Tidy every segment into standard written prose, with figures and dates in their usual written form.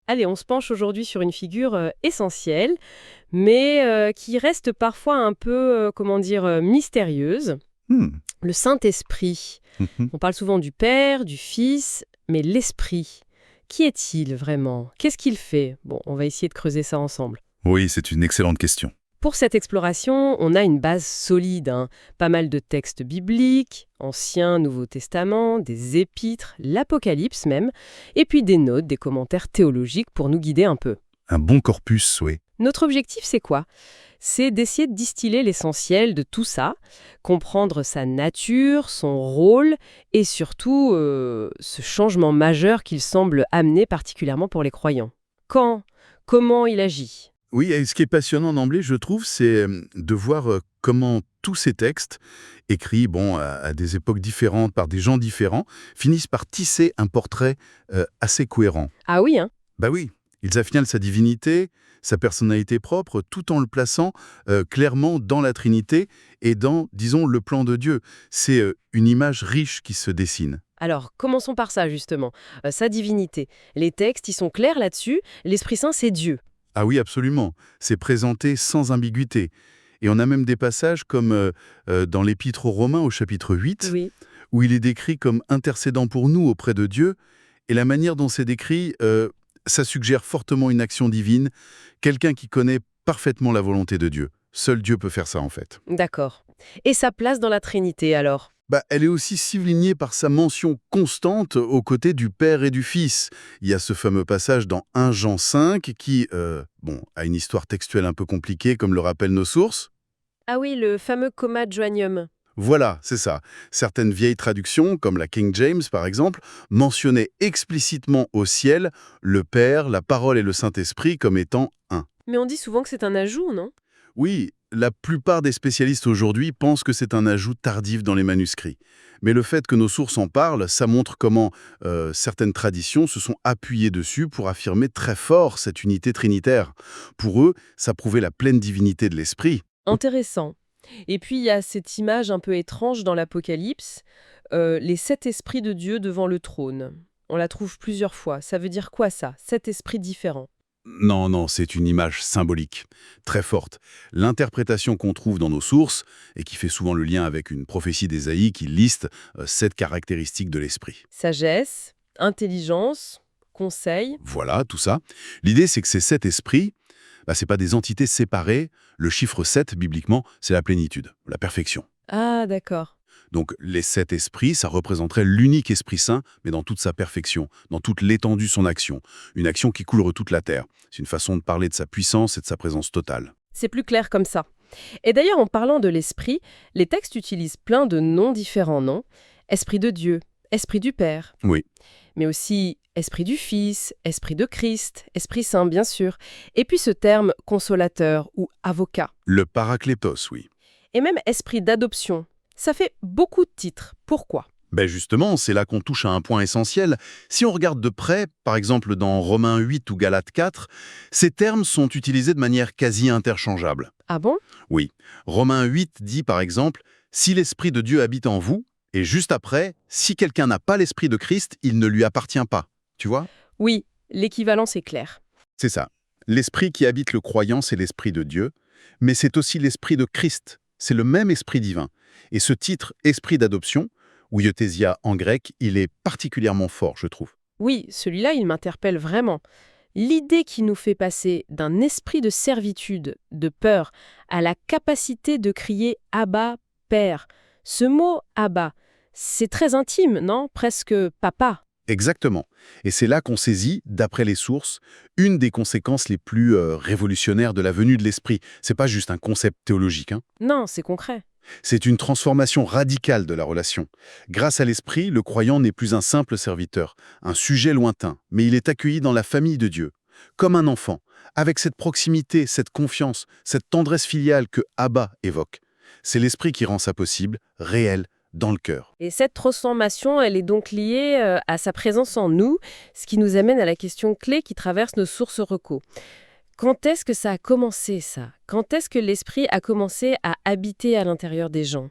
Allez, on se penche aujourd'hui sur une figure essentielle, mais qui reste parfois un peu, comment dire, mystérieuse. Hmm. Le Saint-Esprit. Mhm. On parle souvent du Père, du Fils, mais l'Esprit, qui est-il vraiment? Qu'est-ce qu'il fait? Bon, on va essayer de creuser ça ensemble. Oui, c'est une excellente question. Pour cette exploration, on a une base solide, hein. Pas mal de textes bibliques, Ancien, Nouveau Testament, des épîtres, l'Apocalypse même, et puis des notes, des commentaires théologiques pour nous guider un peu. Un bon corpus, oui. Notre objectif, c'est quoi? C'est d'essayer de distiller l'essentiel de tout ça, comprendre sa nature, son rôle, et surtout ce changement majeur qu'il semble amener particulièrement pour les croyants. Quand? Comment il agit? Oui, et ce qui est passionnant d'emblée, je trouve, c'est de voir comment tous ces textes, écrits à des époques différentes, par des gens différents, finissent par tisser un portrait assez cohérent. Ah oui, hein? Bah oui, ils affinent sa divinité, sa personnalité propre, tout en le plaçant clairement dans la Trinité et dans, disons, le plan de Dieu. C'est une image riche qui se dessine. Alors, commençons par ça, justement. Sa divinité. Les textes, ils sont clairs là-dessus. L'Esprit Saint, c'est Dieu. Ah oui, absolument. C'est présenté sans ambiguïté. Et on a même des passages comme dans l'Épître aux Romains au chapitre 8, Oui. où il est décrit comme intercédant pour nous auprès de Dieu. Et la manière dont c'est décrit, ça suggère fortement une action divine, quelqu'un qui connaît parfaitement la volonté de Dieu. Seul Dieu peut faire ça, en fait. D'accord. Et sa place dans la Trinité, alors? Elle est aussi soulignée par sa mention constante aux côtés du Père et du Fils. Il y a ce fameux passage dans 1 Jean 5 qui, a une histoire textuelle un peu compliquée, comme le rappellent nos sources. Ah oui, le fameux coma de Joannium. Voilà, c'est ça. Certaines vieilles traductions, comme la King James par exemple, mentionnaient explicitement au ciel le Père, la Parole et le Saint-Esprit comme étant un. Mais on dit souvent que c'est un ajout, non? Oui, la plupart des spécialistes aujourd'hui pensent que c'est un ajout tardif dans les manuscrits. Mais le fait que nos sources en parlent, ça montre comment certaines traditions se sont appuyées dessus pour affirmer très fort cette unité trinitaire. Pour eux, ça prouvait la pleine divinité de l'Esprit. Intéressant. Et puis, il y a cette image un peu étrange dans l'Apocalypse, les 7 esprits de Dieu devant le trône. On la trouve plusieurs fois. Ça veut dire quoi, ça? 7 esprits différents. Non, non, c'est une image symbolique, très forte. L'interprétation qu'on trouve dans nos sources, et qui fait souvent le lien avec une prophétie d'Ésaïe qui liste 7 caractéristiques de l'esprit. Sagesse, intelligence, conseil. Voilà, tout ça. L'idée, c'est que ces 7 esprits, c'est pas des entités séparées. Le chiffre 7, bibliquement, c'est la plénitude, la perfection. Ah, d'accord. Donc les 7 esprits, ça représenterait l'unique Esprit Saint, mais dans toute sa perfection, dans toute l'étendue de son action. Une action qui couvre toute la terre. C'est une façon de parler de sa puissance et de sa présence totale. C'est plus clair comme ça. Et d'ailleurs, en parlant de l'esprit, les textes utilisent plein de noms différents, non? Esprit de Dieu, Esprit du Père, Oui, mais aussi Esprit du Fils, Esprit de Christ, Esprit Saint, bien sûr. Et puis ce terme consolateur ou avocat. le Paraclétos, oui. Et même Esprit d'adoption. Ça fait beaucoup de titres. Pourquoi? Justement, c'est là qu'on touche à un point essentiel. Si on regarde de près, par exemple dans Romains 8 ou Galates 4, ces termes sont utilisés de manière quasi interchangeable. Ah bon? Oui, Romains 8 dit par exemple « Si l'Esprit de Dieu habite en vous », et juste après « Si quelqu'un n'a pas l'Esprit de Christ, il ne lui appartient pas ». Tu vois? Oui, l'équivalence est claire. C'est ça. L'Esprit qui habite le croyant, c'est l'Esprit de Dieu, mais c'est aussi l'Esprit de Christ. C'est le même Esprit divin. Et ce titre « Esprit d'adoption », ou Euthesia en grec, il est particulièrement fort, je trouve. Oui, celui-là, il m'interpelle vraiment. L'idée qui nous fait passer d'un esprit de servitude, de peur, à la capacité de crier « Abba, Père ». Ce mot « Abba », c'est très intime, non? Presque « papa ». Exactement. Et c'est là qu'on saisit, d'après les sources, une des conséquences les plus révolutionnaires de la venue de l'Esprit. C'est pas juste un concept théologique, hein. Non, c'est concret. C'est une transformation radicale de la relation. Grâce à l'Esprit, le croyant n'est plus un simple serviteur, un sujet lointain, mais il est accueilli dans la famille de Dieu, comme un enfant, avec cette proximité, cette confiance, cette tendresse filiale que Abba évoque. C'est l'Esprit qui rend ça possible, réel, dans le cœur. Et cette transformation, elle est donc liée à sa présence en nous, ce qui nous amène à la question clé qui traverse nos sources recos. Quand est-ce que ça a commencé, ça? Quand est-ce que l'esprit a commencé à habiter à l'intérieur des gens?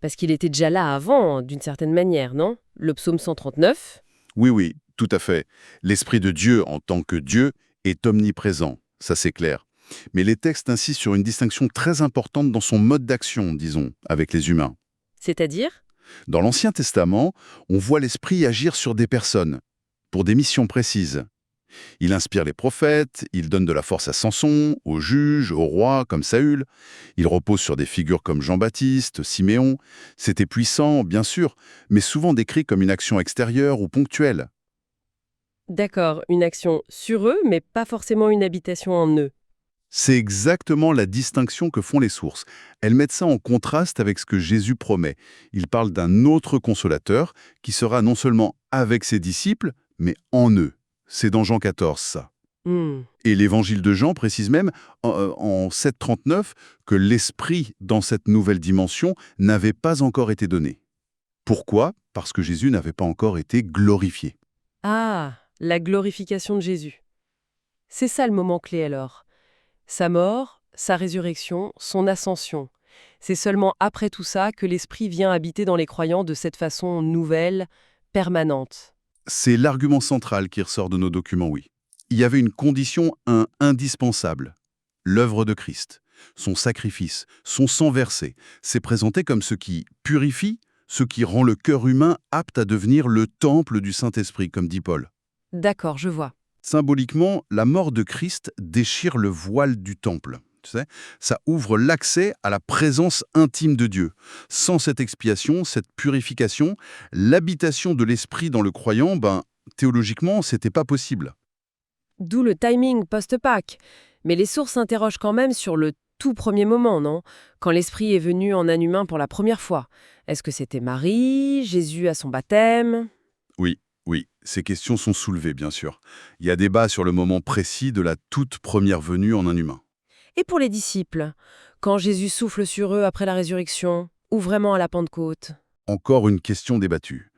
Parce qu'il était déjà là avant, d'une certaine manière, non? Le psaume 139. Oui, oui, Tout à fait. L'Esprit de Dieu en tant que Dieu est omniprésent, ça c'est clair. Mais les textes insistent sur une distinction très importante dans son mode d'action, disons, avec les humains. C'est-à-dire? Dans l'Ancien Testament, on voit l'Esprit agir sur des personnes, pour des missions précises. Il inspire les prophètes, il donne de la force à Samson, aux juges, aux rois comme Saül. Il repose sur des figures comme Jean-Baptiste, Siméon. C'était puissant, bien sûr, mais souvent décrit comme une action extérieure ou ponctuelle. D'accord, une action sur eux, mais pas forcément une habitation en eux. C'est exactement la distinction que font les sources. Elles mettent ça en contraste avec ce que Jésus promet. Il parle d'un autre consolateur qui sera non seulement avec ses disciples, mais en eux. C'est dans Jean 14, ça. Hmm. Et l'évangile de Jean précise même, en 7,39, que l'Esprit, dans cette nouvelle dimension, n'avait pas encore été donné. Pourquoi? Parce que Jésus n'avait pas encore été glorifié. Ah, la glorification de Jésus. C'est ça le moment clé alors. Sa mort, sa résurrection, son ascension. C'est seulement après tout ça que l'Esprit vient habiter dans les croyants de cette façon nouvelle, permanente. C'est l'argument central qui ressort de nos documents, oui. Il y avait une condition indispensable. L'œuvre de Christ, son sacrifice, son sang versé, c'est présenté comme ce qui purifie, ce qui rend le cœur humain apte à devenir le temple du Saint-Esprit, comme dit Paul. D'accord, je vois. Symboliquement, la mort de Christ déchire le voile du temple. Tu sais, ça ouvre l'accès à la présence intime de Dieu. Sans cette expiation, cette purification, l'habitation de l'esprit dans le croyant, théologiquement, c'était pas possible. D'où le timing post-Pâques. Mais les sources s'interrogent quand même sur le tout premier moment, non? Quand l'Esprit est venu en un humain pour la première fois. Est-ce que c'était Marie, Jésus à son baptême? Oui, oui, ces questions sont soulevées, bien sûr. Il y a débat sur le moment précis de la toute première venue en un humain. Et pour les disciples, quand Jésus souffle sur eux après la résurrection, ou vraiment à la Pentecôte? Encore une question débattue.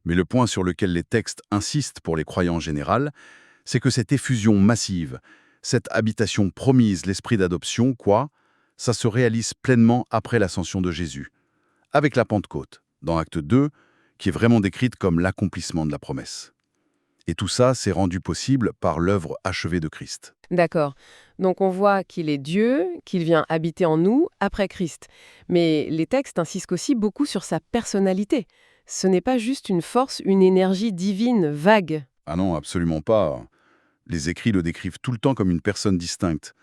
Mais le point sur lequel les textes insistent pour les croyants en général, c'est que cette effusion massive, cette habitation promise, l'esprit d'adoption, ça se réalise pleinement après l'ascension de Jésus, avec la Pentecôte, dans Acte 2, qui est vraiment décrite comme l'accomplissement de la promesse. Et tout ça s'est rendu possible par l'œuvre achevée de Christ. D'accord. Donc on voit qu'il est Dieu, qu'il vient habiter en nous après Christ. Mais les textes insistent aussi beaucoup sur sa personnalité. Ce n'est pas juste une force, une énergie divine vague. Ah non, absolument pas. Les écrits le décrivent tout le temps comme une personne distincte,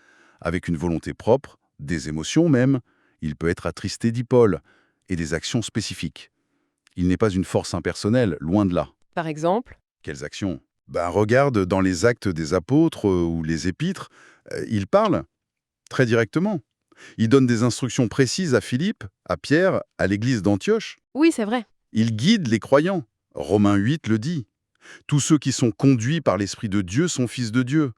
avec une volonté propre, des émotions même. Il peut être attristé, dit Paul, et des actions spécifiques. Il n'est pas une force impersonnelle, loin de là. Par exemple? Quelles actions? Regarde dans les actes des apôtres ou les épîtres, il parle très directement. Il donne des instructions précises à Philippe, à Pierre, à l'église d'Antioche. Oui, c'est vrai. Il guide les croyants. Romains 8 le dit. Tous ceux qui sont conduits par l'Esprit de Dieu sont fils de Dieu.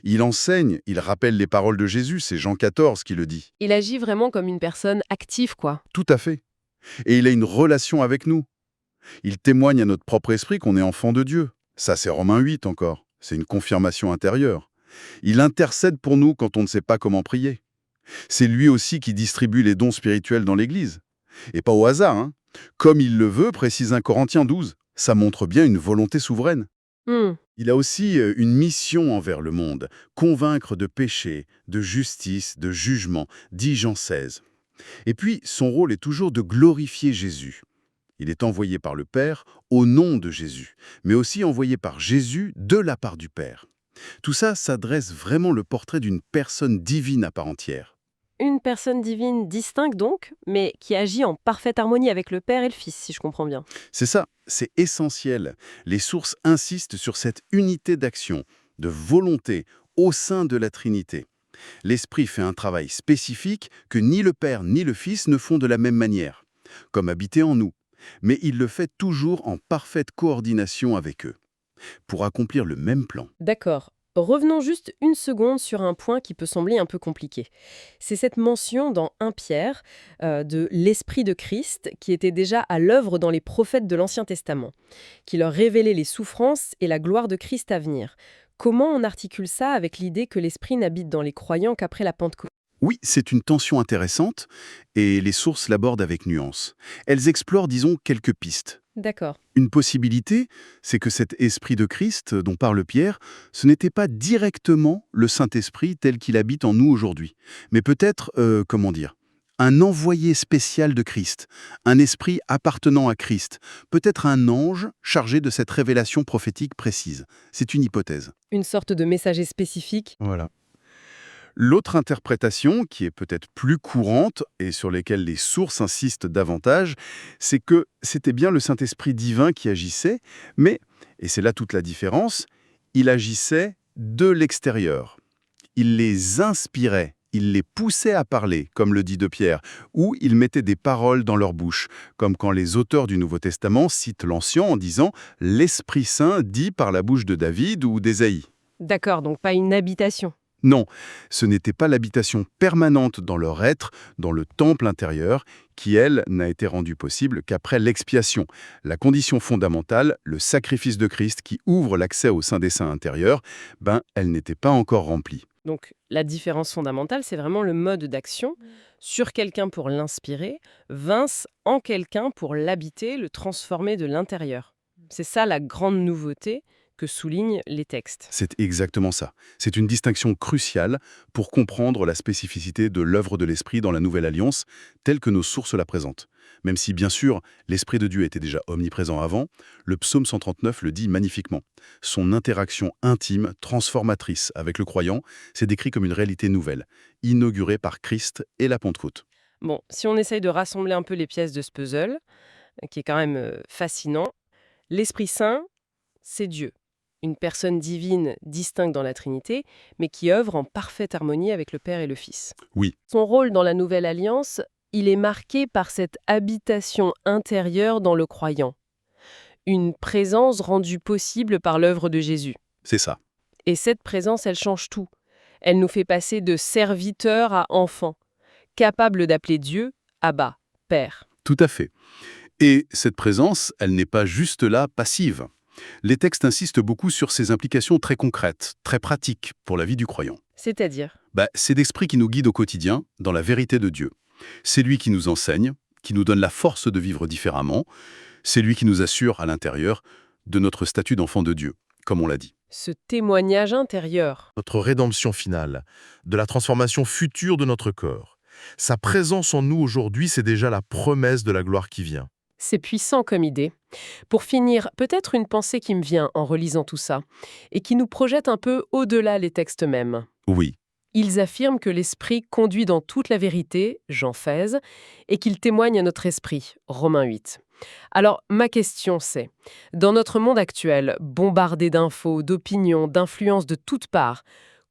Il enseigne, il rappelle les paroles de Jésus, c'est Jean 14 qui le dit. Il agit vraiment comme une personne active, quoi. Tout à fait. Et il a une relation avec nous. Il témoigne à notre propre esprit qu'on est enfant de Dieu. Ça, c'est Romains 8 encore. C'est une confirmation intérieure. Il intercède pour nous quand on ne sait pas comment prier. C'est lui aussi qui distribue les dons spirituels dans l'Église. Et pas au hasard, hein. Comme il le veut, précise 1 Corinthiens 12. Ça montre bien une volonté souveraine. Hmm. Il a aussi une mission envers le monde, convaincre de péché, de justice, de jugement, dit Jean 16. Et puis, son rôle est toujours de glorifier Jésus. Il est envoyé par le Père au nom de Jésus, mais aussi envoyé par Jésus de la part du Père. Tout ça, ça dresse vraiment le portrait d'une personne divine à part entière. Une personne divine distincte donc, mais qui agit en parfaite harmonie avec le Père et le Fils, si je comprends bien. C'est ça, c'est essentiel. Les sources insistent sur cette unité d'action, de volonté au sein de la Trinité. L'Esprit fait un travail spécifique que ni le Père ni le Fils ne font de la même manière, comme habiter en nous. Mais il le fait toujours en parfaite coordination avec eux, pour accomplir le même plan. D'accord. Revenons juste une seconde sur un point qui peut sembler un peu compliqué. C'est cette mention dans 1 Pierre de l'Esprit de Christ qui était déjà à l'œuvre dans les prophètes de l'Ancien Testament, qui leur révélait les souffrances et la gloire de Christ à venir. Comment on articule ça avec l'idée que l'Esprit n'habite dans les croyants qu'après la Pentecôte? Oui, c'est une tension intéressante, et les sources l'abordent avec nuance. Elles explorent, disons, quelques pistes. D'accord. Une possibilité, c'est que cet esprit de Christ dont parle Pierre, ce n'était pas directement le Saint-Esprit tel qu'il habite en nous aujourd'hui, mais peut-être, comment dire, un envoyé spécial de Christ, un esprit appartenant à Christ, peut-être un ange chargé de cette révélation prophétique précise. C'est une hypothèse. Une sorte de messager spécifique. Voilà. L'autre interprétation, qui est peut-être plus courante et sur lesquelles les sources insistent davantage, c'est que c'était bien le Saint-Esprit divin qui agissait, mais, et c'est là toute la différence, il agissait de l'extérieur. Il les inspirait, il les poussait à parler, comme le dit de Pierre, ou il mettait des paroles dans leur bouche, comme quand les auteurs du Nouveau Testament citent l'Ancien en disant « l'Esprit Saint dit par la bouche de David ou d'Ésaïe ». D'accord, donc pas une habitation. Non, ce n'était pas l'habitation permanente dans leur être, dans le temple intérieur, qui, elle, n'a été rendue possible qu'après l'expiation. La condition fondamentale, le sacrifice de Christ qui ouvre l'accès au Saint des Saints intérieur, elle n'était pas encore remplie. Donc la différence fondamentale, c'est vraiment le mode d'action sur quelqu'un pour l'inspirer, Vince en quelqu'un pour l'habiter, le transformer de l'intérieur. C'est ça la grande nouveauté que soulignent les textes. C'est exactement ça. C'est une distinction cruciale pour comprendre la spécificité de l'œuvre de l'Esprit dans la Nouvelle Alliance, telle que nos sources la présentent. Même si, bien sûr, l'Esprit de Dieu était déjà omniprésent avant, le psaume 139 le dit magnifiquement. Son interaction intime, transformatrice avec le croyant, c'est décrit comme une réalité nouvelle, inaugurée par Christ et la Pentecôte. Bon, si on essaye de rassembler un peu les pièces de ce puzzle, qui est quand même fascinant, l'Esprit Saint, c'est Dieu. Une personne divine distincte dans la Trinité, mais qui œuvre en parfaite harmonie avec le Père et le Fils. Oui, Son rôle dans la Nouvelle Alliance, il est marqué par cette habitation intérieure dans le croyant. Une présence rendue possible par l'œuvre de Jésus. c'est ça. Et cette présence, elle change tout. Elle nous fait passer de serviteur à enfant, capable d'appeler Dieu Abba, Père. Tout à fait. Et cette présence, elle n'est pas juste là, passive. Les textes insistent beaucoup sur ses implications très concrètes, très pratiques pour la vie du croyant. C'est-à-dire, C'est l'Esprit qui nous guide au quotidien, dans la vérité de Dieu. C'est lui qui nous enseigne, qui nous donne la force de vivre différemment. C'est lui qui nous assure, à l'intérieur, de notre statut d'enfant de Dieu, comme on l'a dit. ce témoignage intérieur. Notre rédemption finale, de la transformation future de notre corps. Sa présence en nous aujourd'hui, c'est déjà la promesse de la gloire qui vient. C'est puissant comme idée. Pour finir, peut-être une pensée qui me vient en relisant tout ça, et qui nous projette un peu au-delà les textes mêmes. Oui, Ils affirment que l'Esprit conduit dans toute la vérité, Jean 16, et qu'il témoigne à notre esprit, Romains 8. Alors, ma question c'est, dans notre monde actuel, bombardé d'infos, d'opinions, d'influences de toutes parts,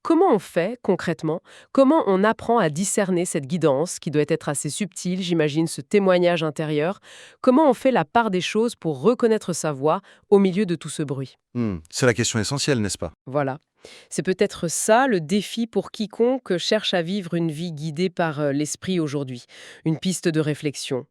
comment on fait concrètement? Comment on apprend à discerner cette guidance, qui doit être assez subtile, j'imagine, ce témoignage intérieur? Comment on fait la part des choses pour reconnaître sa voix au milieu de tout ce bruit? C'est la question essentielle, n'est-ce pas? Voilà. C'est peut-être ça le défi pour quiconque cherche à vivre une vie guidée par l'esprit aujourd'hui. Une piste de réflexion.